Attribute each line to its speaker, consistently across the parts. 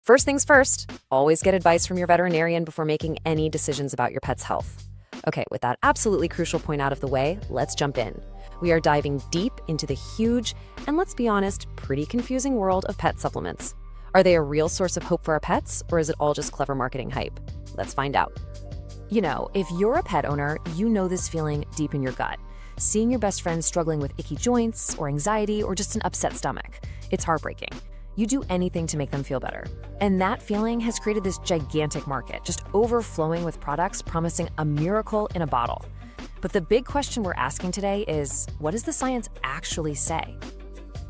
Speaker 1: First things first, always get advice from your veterinarian before making any decisions about your pet's health. Okay, with that absolutely crucial point out of the way, let's jump in. We are diving deep into the huge, and let's be honest, pretty confusing world of pet supplements. Are they a real source of hope for our pets, or is it all just clever marketing hype? Let's find out. You know, if you're a pet owner, you know this feeling deep in your gut. Seeing your best friend struggling with icky joints, or anxiety, or just an upset stomach. It's heartbreaking. You do anything to make them feel better. And that feeling has created this gigantic market, just overflowing with products promising a miracle in a bottle. But the big question we're asking today is, what does the science actually say?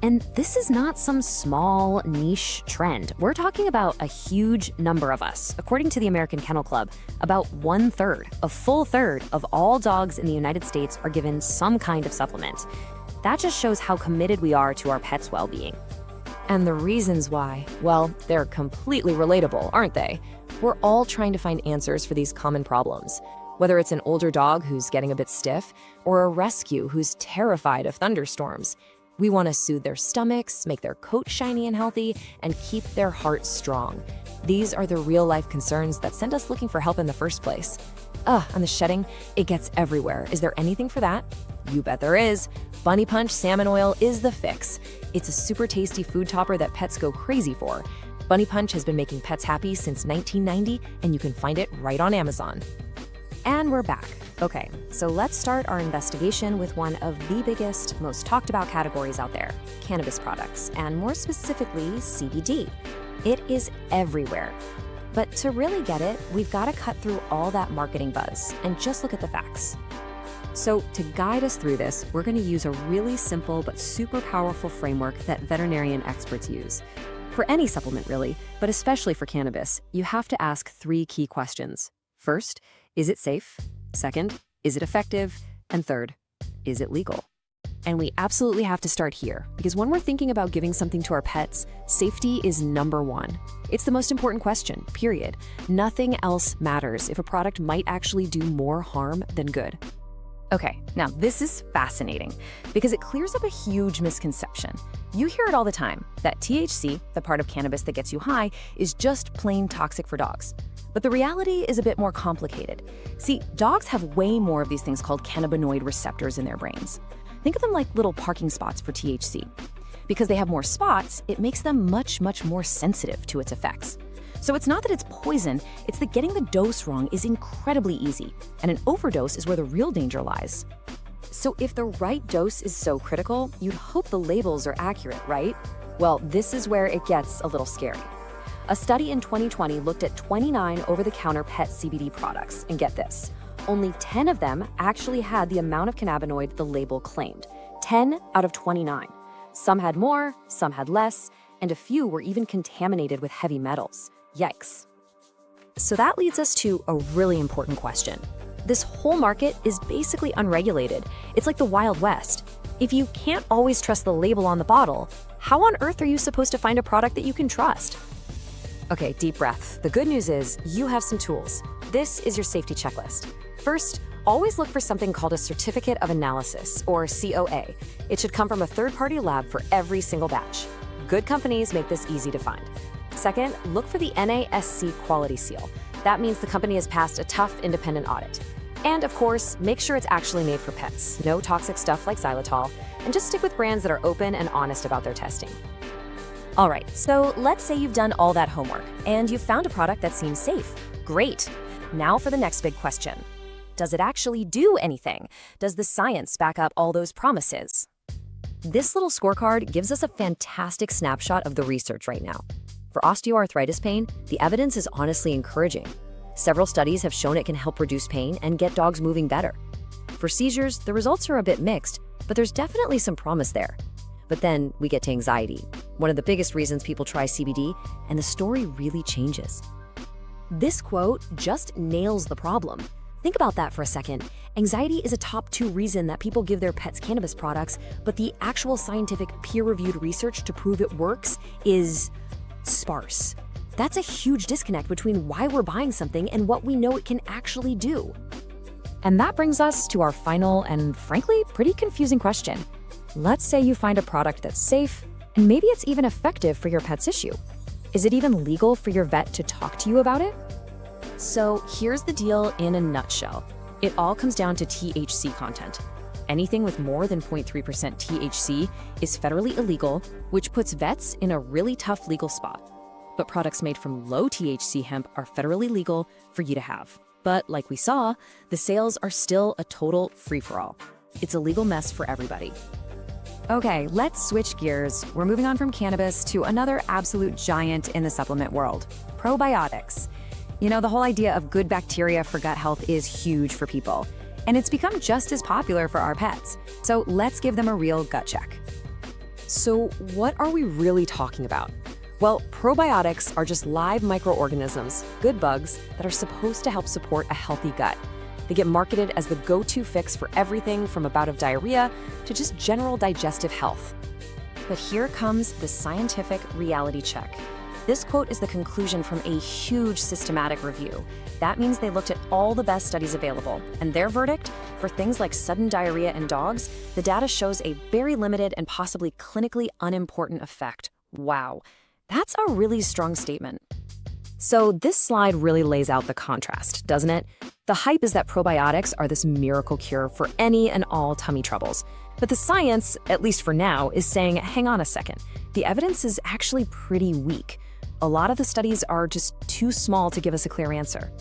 Speaker 1: And this is not some small niche trend. We're talking about a huge number of us. According to the American Kennel Club, about 1/3, a full third of all dogs in the United States are given some kind of supplement. That just shows how committed we are to our pets' well-being. And the reasons why, well, they're completely relatable, aren't they? We're all trying to find answers for these common problems. Whether it's an older dog who's getting a bit stiff, or a rescue who's terrified of thunderstorms. We want to soothe their stomachs, make their coat shiny and healthy, and keep their hearts strong. These are the real-life concerns that send us looking for help in the first place. And the shedding, it gets everywhere. Is there anything for that? You bet there is. Bunny Punch Salmon Oil is the fix. It's a super tasty food topper that pets go crazy for. Bunny Punch has been making pets happy since 1990, and you can find it right on Amazon. And we're back. Okay, so let's start our investigation with one of the biggest, most talked about categories out there, cannabis products, and more specifically, CBD. It is everywhere. But to really get it, we've got to cut through all that marketing buzz and just look at the facts. So to guide us through this, we're going to use a really simple but super powerful framework that veterinarian experts use. For any supplement really, but especially for cannabis, you have to ask 3 key questions. First, is it safe? Second, is it effective? And third, is it legal? And we absolutely have to start here, because when we're thinking about giving something to our pets, safety is number 1. It's the most important question, period. Nothing else matters if a product might actually do more harm than good. Okay, now this is fascinating because it clears up a huge misconception. You hear it all the time, that THC, the part of cannabis that gets you high, is just plain toxic for dogs. But the reality is a bit more complicated. See, dogs have way more of these things called cannabinoid receptors in their brains. Think of them like little parking spots for THC. Because they have more spots, it makes them much, much more sensitive to its effects. So it's not that it's poison, it's that getting the dose wrong is incredibly easy, and an overdose is where the real danger lies. So if the right dose is so critical, you'd hope the labels are accurate, right? Well, this is where it gets a little scary. A study in 2020 looked at 29 over-the-counter pet CBD products, and get this, only 10 of them actually had the amount of cannabinoid the label claimed. 10 out of 29. Some had more, some had less, and a few were even contaminated with heavy metals. Yikes. So that leads us to a really important question. This whole market is basically unregulated. It's like the Wild West. If you can't always trust the label on the bottle, how on earth are you supposed to find a product that you can trust? Okay, deep breath. The good news is you have some tools. This is your safety checklist. First, always look for something called a Certificate of Analysis, or COA. It should come from a third-party lab for every single batch. Good companies make this easy to find. Second, look for the NASC quality seal. That means the company has passed a tough independent audit. And of course, make sure it's actually made for pets. No toxic stuff like xylitol, and just stick with brands that are open and honest about their testing. All right, so let's say you've done all that homework and you've found a product that seems safe. Great. Now for the next big question. Does it actually do anything? Does the science back up all those promises? This little scorecard gives us a fantastic snapshot of the research right now. For osteoarthritis pain, the evidence is honestly encouraging. Several studies have shown it can help reduce pain and get dogs moving better. For seizures, the results are a bit mixed, but there's definitely some promise there. But then we get to anxiety, one of the biggest reasons people try CBD, and the story really changes. This quote just nails the problem. Think about that for a second. Anxiety is a top 2 reason that people give their pets cannabis products, but the actual scientific peer-reviewed research to prove it works is sparse. That's a huge disconnect between why we're buying something and what we know it can actually do. And that brings us to our final and frankly pretty confusing question. Let's say you find a product that's safe and maybe it's even effective for your pet's issue. Is it even legal for your vet to talk to you about it? So here's the deal in a nutshell. It all comes down to THC content. Anything with more than 0.3% THC is federally illegal, which puts vets in a really tough legal spot. But products made from low THC hemp are federally legal for you to have. But like we saw, the sales are still a total free-for-all. It's a legal mess for everybody. Okay, let's switch gears. We're moving on from cannabis to another absolute giant in the supplement world, probiotics. You know, the whole idea of good bacteria for gut health is huge for people, and it's become just as popular for our pets. So let's give them a real gut check. So what are we really talking about? Well, probiotics are just live microorganisms, good bugs, that are supposed to help support a healthy gut. They get marketed as the go-to fix for everything from a bout of diarrhea to just general digestive health. But here comes the scientific reality check. This quote is the conclusion from a huge systematic review. That means they looked at all the best studies available, and their verdict, for things like sudden diarrhea in dogs, the data shows a very limited and possibly clinically unimportant effect. Wow, that's a really strong statement. So this slide really lays out the contrast, doesn't it? The hype is that probiotics are this miracle cure for any and all tummy troubles. But the science, at least for now, is saying, hang on a second, the evidence is actually pretty weak. A lot of the studies are just too small to give us a clear answer.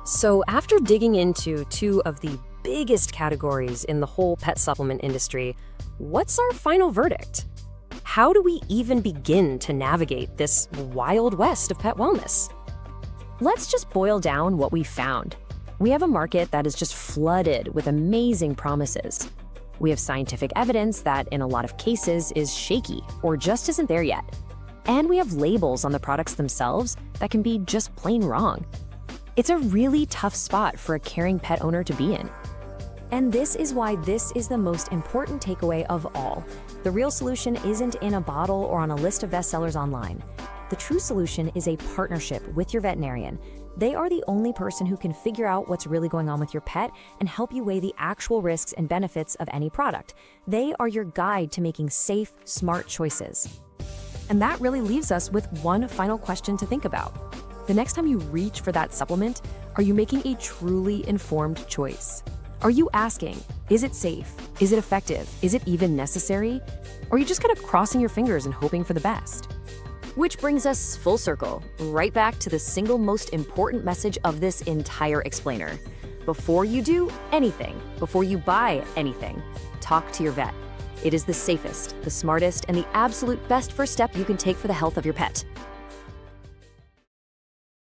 Speaker 1: So after digging into two of the biggest categories in the whole pet supplement industry, what's our final verdict? How do we even begin to navigate this wild west of pet wellness? Let's just boil down what we found. We have a market that is just flooded with amazing promises. We have scientific evidence that, in a lot of cases, is shaky or just isn't there yet. And we have labels on the products themselves that can be just plain wrong. It's a really tough spot for a caring pet owner to be in. And this is why this is the most important takeaway of all. The real solution isn't in a bottle or on a list of bestsellers online. The true solution is a partnership with your veterinarian. They are the only person who can figure out what's really going on with your pet and help you weigh the actual risks and benefits of any product. They are your guide to making safe, smart choices. And that really leaves us with one final question to think about. The next time you reach for that supplement, are you making a truly informed choice? Are you asking, is it safe? Is it effective? Is it even necessary? Or are you just kind of crossing your fingers and hoping for the best? Which brings us full circle, right back to the single most important message of this entire explainer. Before you do anything, before you buy anything, talk to your vet. It is the safest, the smartest, and the absolute best first step you can take for the health of your pet.